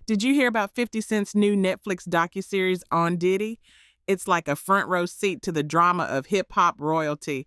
Did you hear about 50 Cent's new Netflix docuseries on Diddy? It's like a front row seat to the drama of hip hop royalty.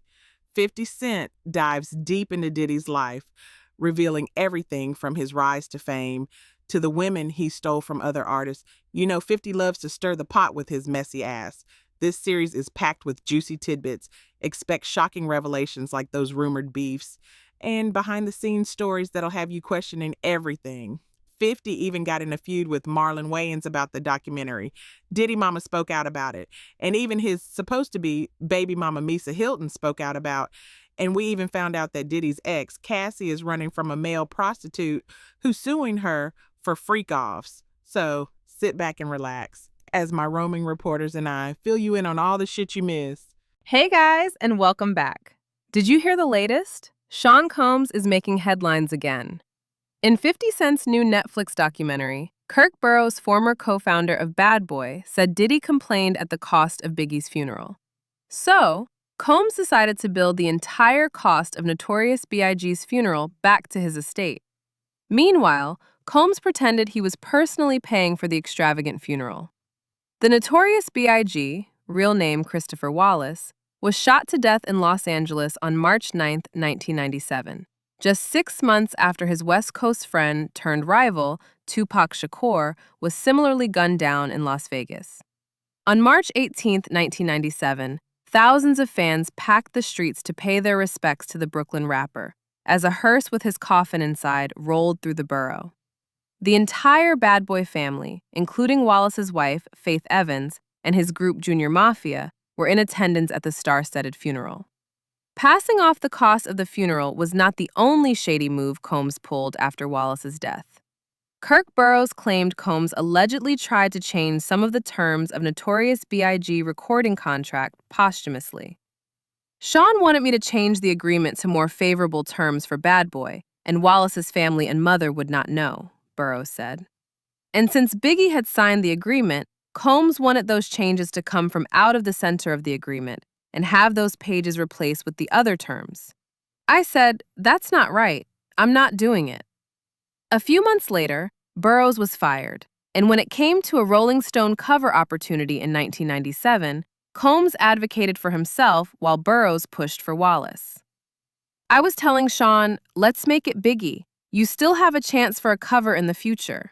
50 Cent dives deep into Diddy's life, revealing everything from his rise to fame to the women he stole from other artists. You know, 50 loves to stir the pot with his messy ass. This series is packed with juicy tidbits. Expect shocking revelations like those rumored beefs and behind the scenes stories that'll have you questioning everything. 50 even got in a feud with Marlon Wayans about the documentary. Diddy Mama spoke out about it. And even his supposed to be baby mama Misa Hilton spoke out about. And we even found out that Diddy's ex, Cassie, is running from a male prostitute who's suing her for freak-offs. So sit back and relax as my roaming reporters and I fill you in on all the shit you missed. Hey guys, and welcome back. Did you hear the latest? Sean Combs is making headlines again. In 50 Cent's new Netflix documentary, Kirk Burrows' former co-founder of Bad Boy said Diddy complained at the cost of Biggie's funeral. So, Combs decided to bill the entire cost of Notorious B.I.G.'s funeral back to his estate. Meanwhile, Combs pretended he was personally paying for the extravagant funeral. The Notorious B.I.G., real name Christopher Wallace, was shot to death in Los Angeles on March 9, 1997. Just 6 months after his West Coast friend turned rival, Tupac Shakur, was similarly gunned down in Las Vegas. On March 18, 1997, thousands of fans packed the streets to pay their respects to the Brooklyn rapper, as a hearse with his coffin inside rolled through the borough. The entire Bad Boy family, including Wallace's wife, Faith Evans, and his group Junior Mafia, were in attendance at the star-studded funeral. Passing off the cost of the funeral was not the only shady move Combs pulled after Wallace's death. Kirk Burrows claimed Combs allegedly tried to change some of the terms of Notorious B.I.G. recording contract posthumously. Sean wanted me to change the agreement to more favorable terms for Bad Boy, and Wallace's family and mother would not know, Burrows said. And since Biggie had signed the agreement, Combs wanted those changes to come from out of the center of the agreement and have those pages replaced with the other terms. I said, that's not right. I'm not doing it. A few months later, Burrows was fired, and when it came to a Rolling Stone cover opportunity in 1997, Combs advocated for himself while Burrows pushed for Wallace. I was telling Sean, let's make it Biggie. You still have a chance for a cover in the future.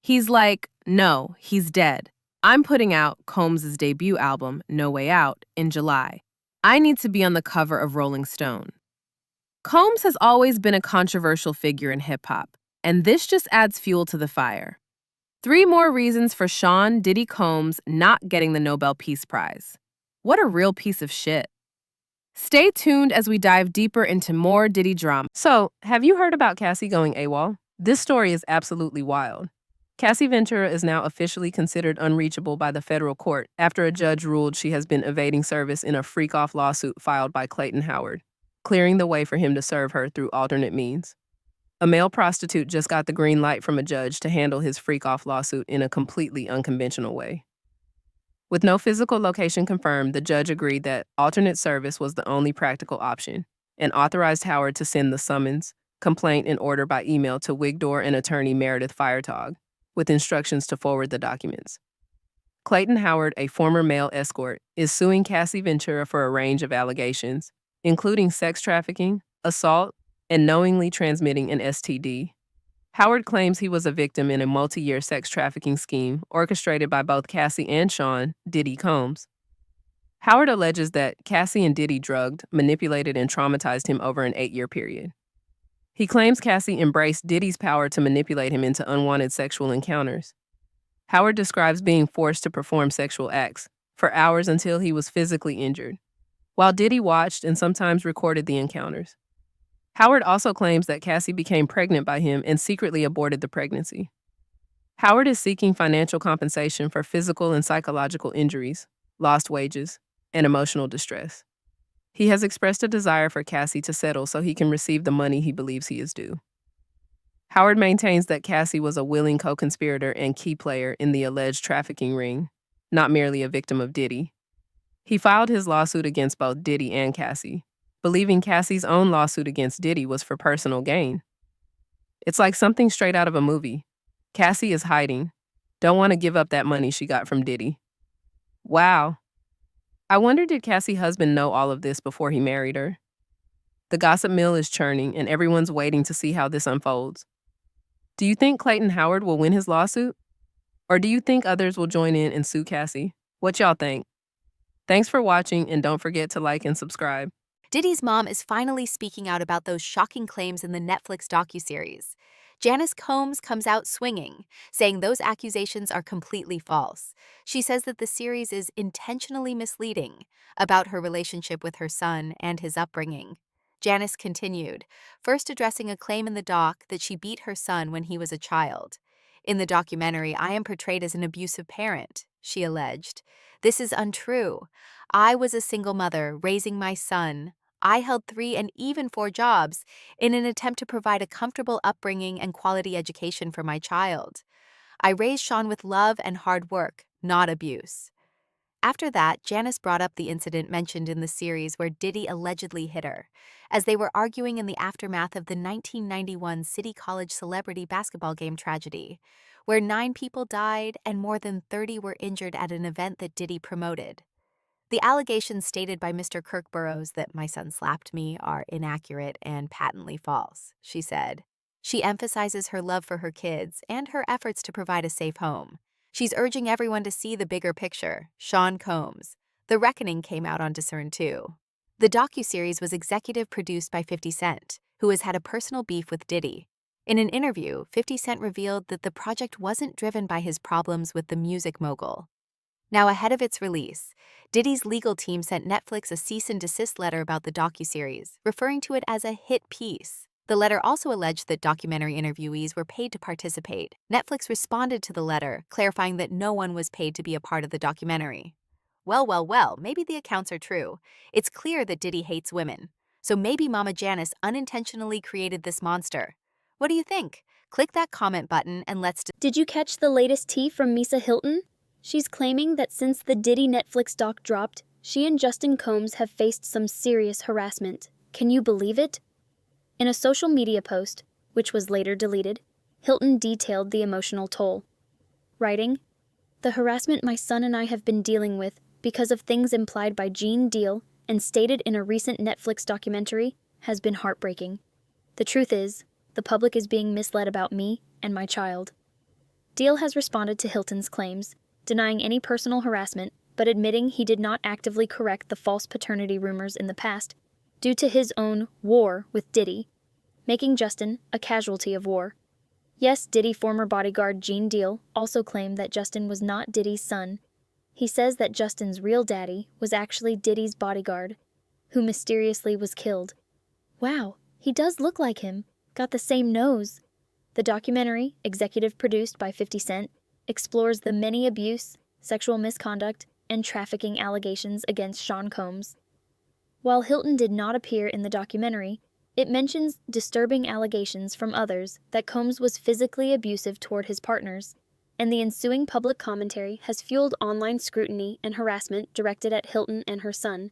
He's like, no, he's dead. I'm putting out Combs' debut album, No Way Out, in July. I need to be on the cover of Rolling Stone. Combs has always been a controversial figure in hip-hop, and this just adds fuel to the fire. 3 more reasons for Sean Diddy Combs not getting the Nobel Peace Prize. What a real piece of shit. Stay tuned as we dive deeper into more Diddy drama. So, have you heard about Cassie going AWOL? This story is absolutely wild. Cassie Ventura is now officially considered unreachable by the federal court after a judge ruled she has been evading service in a freak-off lawsuit filed by Clayton Howard, clearing the way for him to serve her through alternate means. A male prostitute just got the green light from a judge to handle his freak-off lawsuit in a completely unconventional way. With no physical location confirmed, the judge agreed that alternate service was the only practical option and authorized Howard to send the summons, complaint, and order by email to Wigdor and attorney Meredith Firetog, with instructions to forward the documents. Clayton Howard, a former male escort, is suing Cassie Ventura for a range of allegations, including sex trafficking, assault, and knowingly transmitting an STD. Howard claims he was a victim in a multi-year sex trafficking scheme orchestrated by both Cassie and Sean Diddy Combs. Howard alleges that Cassie and Diddy drugged, manipulated, and traumatized him over an 8-year period. He claims Cassie embraced Diddy's power to manipulate him into unwanted sexual encounters. Howard describes being forced to perform sexual acts for hours until he was physically injured, while Diddy watched and sometimes recorded the encounters. Howard also claims that Cassie became pregnant by him and secretly aborted the pregnancy. Howard is seeking financial compensation for physical and psychological injuries, lost wages, and emotional distress. He has expressed a desire for Cassie to settle so he can receive the money he believes he is due. Howard maintains that Cassie was a willing co-conspirator and key player in the alleged trafficking ring, not merely a victim of Diddy. He filed his lawsuit against both Diddy and Cassie, believing Cassie's own lawsuit against Diddy was for personal gain. It's like something straight out of a movie. Cassie is hiding. Don't want to give up that money she got from Diddy. Wow. I wonder, did Cassie's husband know all of this before he married her? The gossip mill is churning, and everyone's waiting to see how this unfolds. Do you think Clayton Howard will win his lawsuit? Or do you think others will join in and sue Cassie? What y'all think? Thanks for watching, and don't forget to like and subscribe. Diddy's mom is finally speaking out about those shocking claims in the Netflix docuseries. Janice Combs comes out swinging, saying those accusations are completely false. She says that the series is intentionally misleading about her relationship with her son and his upbringing. Janice continued, first addressing a claim in the doc that she beat her son when he was a child. In the documentary, I am portrayed as an abusive parent, she alleged. This is untrue. I was a single mother raising my son. I held 3 and even 4 jobs in an attempt to provide a comfortable upbringing and quality education for my child. I raised Sean with love and hard work, not abuse. After that, Janice brought up the incident mentioned in the series where Diddy allegedly hit her, as they were arguing in the aftermath of the 1991 City College celebrity basketball game tragedy, where 9 people died and more than 30 were injured at an event that Diddy promoted. The allegations stated by Mr. Kirk Burrows that my son slapped me are inaccurate and patently false, she said. She emphasizes her love for her kids and her efforts to provide a safe home. She's urging everyone to see the bigger picture. Sean Combs. The Reckoning came out on Discern too. The docuseries was executive produced by 50 Cent, who has had a personal beef with Diddy. In an interview, 50 Cent revealed that the project wasn't driven by his problems with the music mogul. Now, ahead of its release, Diddy's legal team sent Netflix a cease and desist letter about the docuseries, referring to it as a hit piece. The letter also alleged that documentary interviewees were paid to participate. Netflix responded to the letter, clarifying that no one was paid to be a part of the documentary. Well, maybe the accounts are true. It's clear that Diddy hates women. So maybe Mama Janice unintentionally created this monster. What do you think? Click that comment button and let's... Did you catch the latest tea from Misa Hilton? She's claiming that since the Diddy Netflix doc dropped, she and Justin Combs have faced some serious harassment. Can you believe it? In a social media post, which was later deleted, Hilton detailed the emotional toll, writing, "The harassment my son and I have been dealing with because of things implied by Gene Deal and stated in a recent Netflix documentary has been heartbreaking. The truth is, the public is being misled about me and my child." Deal has responded to Hilton's claims, denying any personal harassment, but admitting he did not actively correct the false paternity rumors in the past due to his own war with Diddy, making Justin a casualty of war. Yes, Diddy former bodyguard Gene Deal also claimed that Justin was not Diddy's son. He says that Justin's real daddy was actually Diddy's bodyguard, who mysteriously was killed. Wow, he does look like him. Got the same nose. The documentary, executive produced by 50 Cent, explores the many abuse, sexual misconduct, and trafficking allegations against Sean Combs. While Hilton did not appear in the documentary, it mentions disturbing allegations from others that Combs was physically abusive toward his partners, and the ensuing public commentary has fueled online scrutiny and harassment directed at Hilton and her son.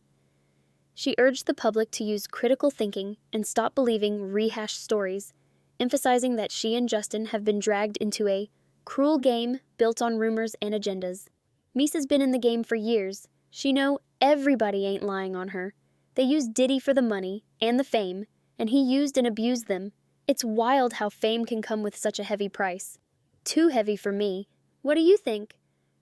She urged the public to use critical thinking and stop believing rehashed stories, emphasizing that she and Justin have been dragged into a cruel game built on rumors and agendas. Misa's been in the game for years. She know everybody ain't lying on her. They used Diddy for the money and the fame, and he used and abused them. It's wild how fame can come with such a heavy price. Too heavy for me. What do you think?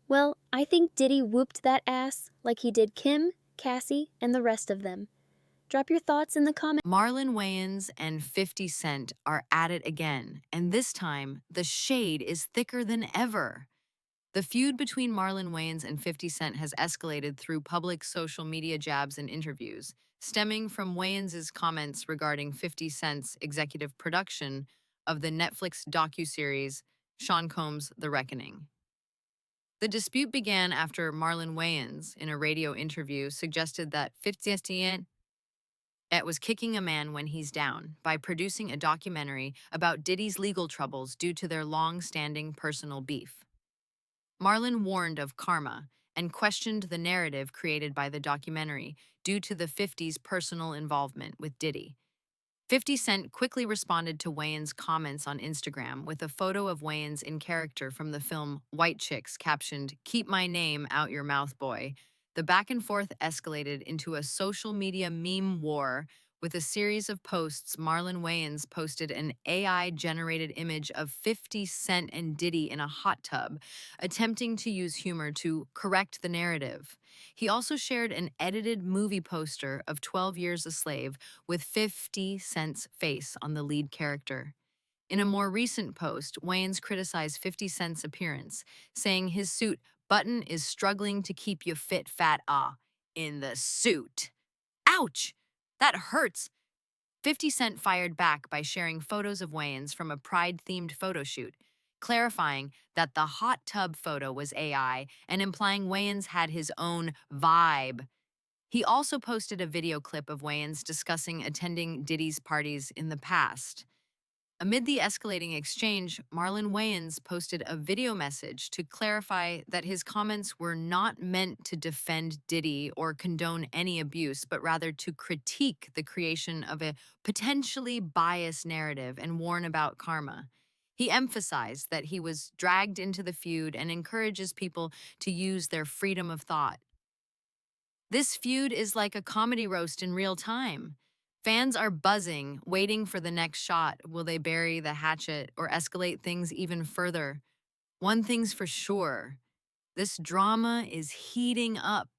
Well, I think Diddy whooped that ass like he did Kim, Cassie, and the rest of them. Drop your thoughts in the comments. Marlon Wayans and 50 Cent are at it again, and this time, the shade is thicker than ever. The feud between Marlon Wayans and 50 Cent has escalated through public social media jabs and interviews, stemming from Wayans' comments regarding 50 Cent's executive production of the Netflix docuseries Sean Combs' The Reckoning. The dispute began after Marlon Wayans, in a radio interview, suggested that 50 Cent was kicking a man when he's down by producing a documentary about Diddy's legal troubles due to their long-standing personal beef. Marlon warned of karma and questioned the narrative created by the documentary due to the 50's personal involvement with Diddy. 50 Cent quickly responded to Wayans' comments on Instagram with a photo of Wayans in character from the film White Chicks captioned, "Keep my name out your mouth, boy." The back and forth escalated into a social media meme war. With a series of posts, Marlon Wayans posted an AI-generated image of 50 Cent and Diddy in a hot tub, attempting to use humor to correct the narrative. He also shared an edited movie poster of 12 Years a Slave with 50 Cent's face on the lead character. In a more recent post, Wayans criticized 50 Cent's appearance, saying his suit button is struggling to keep you fit, fat, in the suit. Ouch! That hurts. 50 Cent fired back by sharing photos of Wayans from a Pride-themed photo shoot, clarifying that the hot tub photo was AI and implying Wayans had his own vibe. He also posted a video clip of Wayans discussing attending Diddy's parties in the past. Amid the escalating exchange, Marlon Wayans posted a video message to clarify that his comments were not meant to defend Diddy or condone any abuse, but rather to critique the creation of a potentially biased narrative and warn about karma. He emphasized that he was dragged into the feud and encourages people to use their freedom of thought. This feud is like a comedy roast in real time. Fans are buzzing, waiting for the next shot. Will they bury the hatchet or escalate things even further? One thing's for sure, this drama is heating up.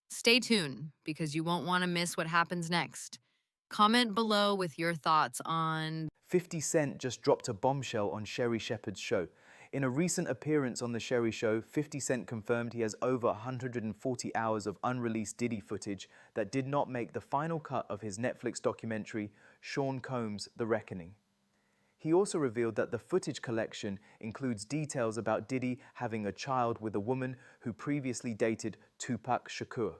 Stay tuned, because you won't want to miss what happens next. Comment below with your thoughts on 50 Cent just dropped a bombshell on Sherry Shepherd's show. In a recent appearance on The Sherry Show, 50 Cent confirmed he has over 140 hours of unreleased Diddy footage that did not make the final cut of his Netflix documentary, Sean Combs: The Reckoning. He also revealed that the footage collection includes details about Diddy having a child with a woman who previously dated Tupac Shakur.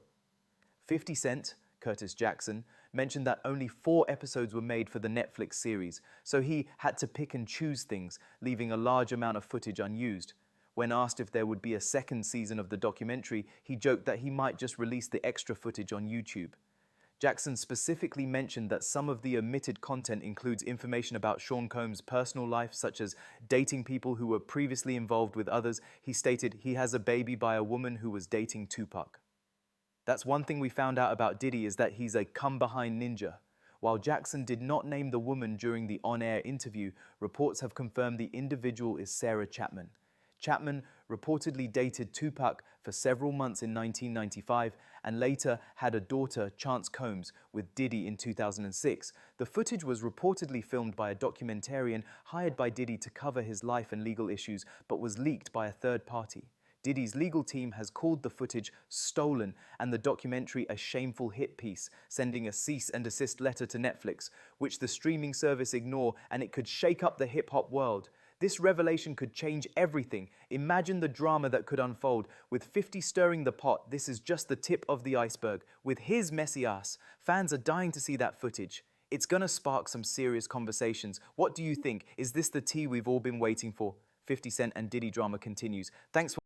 50 Cent, Curtis Jackson, mentioned that only 4 episodes were made for the Netflix series, so he had to pick and choose things, leaving a large amount of footage unused. When asked if there would be a second season of the documentary, he joked that he might just release the extra footage on YouTube. Jackson specifically mentioned that some of the omitted content includes information about Sean Combs' personal life, such as dating people who were previously involved with others. He stated he has a baby by a woman who was dating Tupac. That's one thing we found out about Diddy, is that he's a come-behind ninja. While Jackson did not name the woman during the on-air interview, reports have confirmed the individual is Sarah Chapman. Chapman reportedly dated Tupac for several months in 1995 and later had a daughter, Chance Combs, with Diddy in 2006. The footage was reportedly filmed by a documentarian hired by Diddy to cover his life and legal issues, but was leaked by a third party. Diddy's legal team has called the footage stolen and the documentary a shameful hit piece, sending a cease and desist letter to Netflix, which the streaming service ignore, and it could shake up the hip-hop world. This revelation could change everything. Imagine the drama that could unfold. With 50 stirring the pot, this is just the tip of the iceberg. With his messy ass, fans are dying to see that footage. It's gonna spark some serious conversations. What do you think? Is this the tea we've all been waiting for? 50 Cent and Diddy drama continues. Thanks for